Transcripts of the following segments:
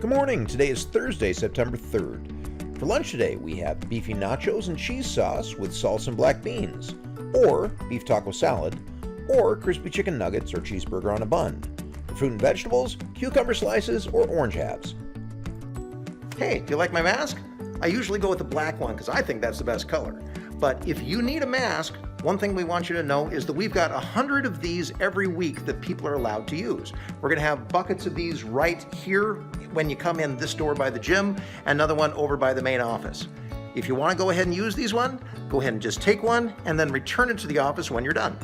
Good morning. Today is Thursday, September 3rd. For lunch today, we have beefy nachos and cheese sauce with salsa and black beans, or beef taco salad, or crispy chicken nuggets or cheeseburger on a bun. For fruit and vegetables, cucumber slices or orange halves. Hey, do you like my mask? I usually go with the black one because I think that's the best color. But if you need a mask, one thing we want you to know is that we've got 100 of these every week that people are allowed to use. We're going to have buckets of these right here when you come in this door by the gym, and another one over by the main office. If you want to go ahead and use these go ahead and just take one and then return it to the office when you're done.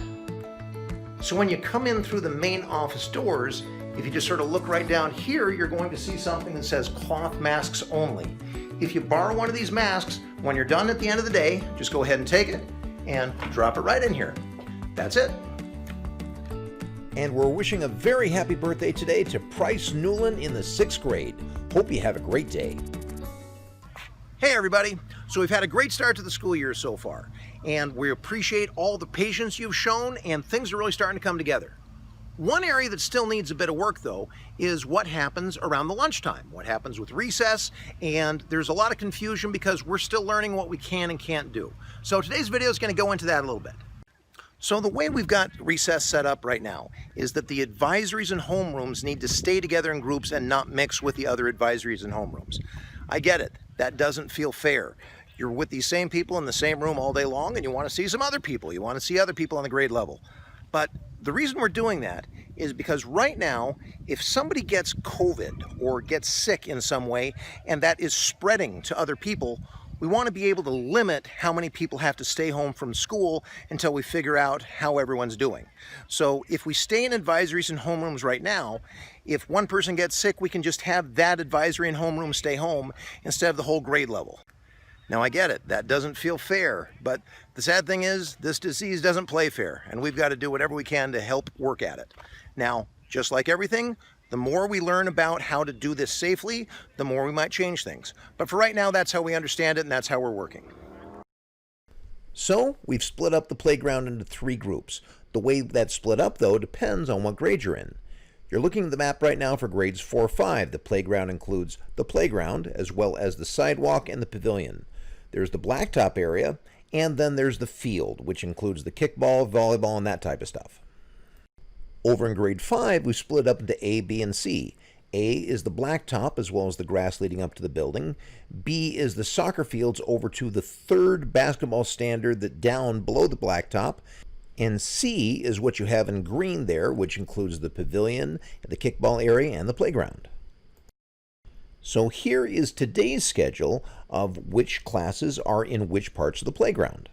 So when you come in through the main office doors, if you just sort of look right down here, you're going to see something that says cloth masks only. If you borrow one of these masks, when you're done at the end of the day, just go ahead and take it and drop it right in here. That's it. And we're wishing a very happy birthday today to Price Newland in the 6th grade. Hope you have a great day. Hey everybody, so we've had a great start to the school year so far, and we appreciate all the patience you've shown, and things are really starting to come together. One area that still needs a bit of work though is what happens around the lunchtime, what happens with recess, and there's a lot of confusion because we're still learning what we can and can't do. So today's video is going to go into that a little bit. So the way we've got recess set up right now is that the advisories and homerooms need to stay together in groups and not mix with the other advisories and homerooms. I get it, that doesn't feel fair. You're with these same people in the same room all day long and you want to see some other people, you want to see other people on the grade level. But the reason we're doing that is because right now, if somebody gets COVID or gets sick in some way and that is spreading to other people, we want to be able to limit how many people have to stay home from school until we figure out how everyone's doing. So if we stay in advisories and homerooms right now, if one person gets sick, we can just have that advisory and homeroom stay home instead of the whole grade level. Now I get it, that doesn't feel fair, but the sad thing is this disease doesn't play fair and we've got to do whatever we can to help work at it. Now, just like everything, the more we learn about how to do this safely, the more we might change things. But for right now, that's how we understand it and that's how we're working. So we've split up the playground into 3 groups. The way that's split up though depends on what grade you're in. You're looking at the map right now for grades 4-5. The playground includes the playground as well as the sidewalk and the pavilion. There's the blacktop area, and then there's the field, which includes the kickball, volleyball, and that type of stuff. Over in grade 5, we split up into A, B, and C. A is the blacktop as well as the grass leading up to the building. B is the soccer fields over to the 3rd basketball standard that down below the blacktop. And C is what you have in green there, which includes the pavilion, the kickball area, and the playground. So here is today's schedule of which classes are in which parts of the playground.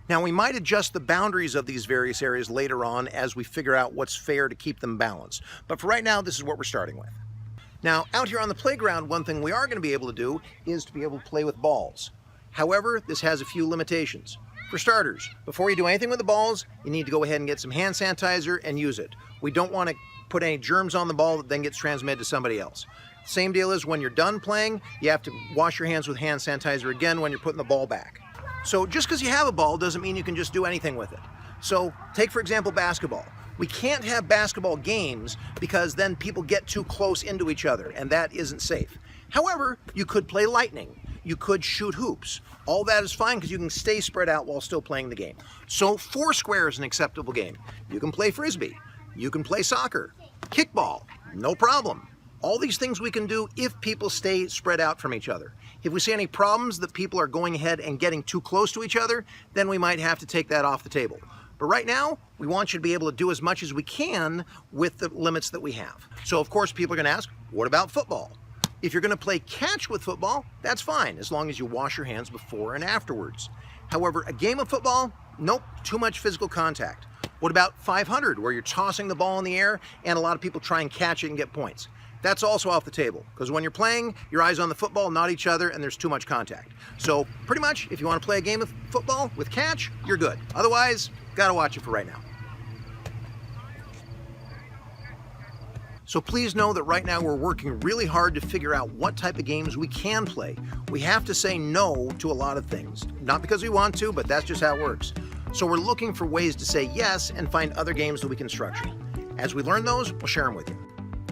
Now we might adjust the boundaries of these various areas later on as we figure out what's fair to keep them balanced. But for right now, this is what we're starting with. Now out here on the playground, one thing we are going to be able to do is to be able to play with balls. However, this has a few limitations. For starters, before you do anything with the balls, you need to go ahead and get some hand sanitizer and use it. We don't want to put any germs on the ball that then gets transmitted to somebody else. Same deal is when you're done playing, you have to wash your hands with hand sanitizer again when you're putting the ball back. So just because you have a ball doesn't mean you can just do anything with it. So take for example basketball. We can't have basketball games because then people get too close into each other and that isn't safe. However, you could play lightning. You could shoot hoops. All that is fine because you can stay spread out while still playing the game. So Foursquare is an acceptable game. You can play Frisbee. You can play soccer, kickball, no problem. All these things we can do if people stay spread out from each other. If we see any problems that people are going ahead and getting too close to each other, then we might have to take that off the table. But right now, we want you to be able to do as much as we can with the limits that we have. So of course people are going to ask, what about football? If you're going to play catch with football, that's fine, as long as you wash your hands before and afterwards. However, a game of football, nope, too much physical contact. What about 500, where you're tossing the ball in the air and a lot of people try and catch it and get points? That's also off the table, because when you're playing, your eyes on the football, not each other, and there's too much contact. So pretty much, if you want to play a game of football with catch, you're good. Otherwise, gotta watch it for right now. So please know that right now we're working really hard to figure out what type of games we can play. We have to say no to a lot of things. Not because we want to, but that's just how it works. So we're looking for ways to say yes and find other games that we can structure. As we learn those, we'll share them with you.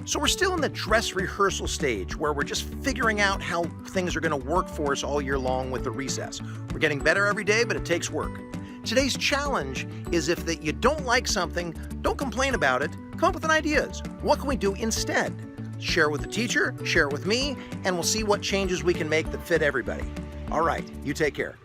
So we're still in the dress rehearsal stage where we're just figuring out how things are going to work for us all year long with the recess. We're getting better every day, but it takes work. Today's challenge is if you don't like something, don't complain about it, come up with ideas. What can we do instead? Share it with the teacher, share it with me, and we'll see what changes we can make that fit everybody. All right, you take care.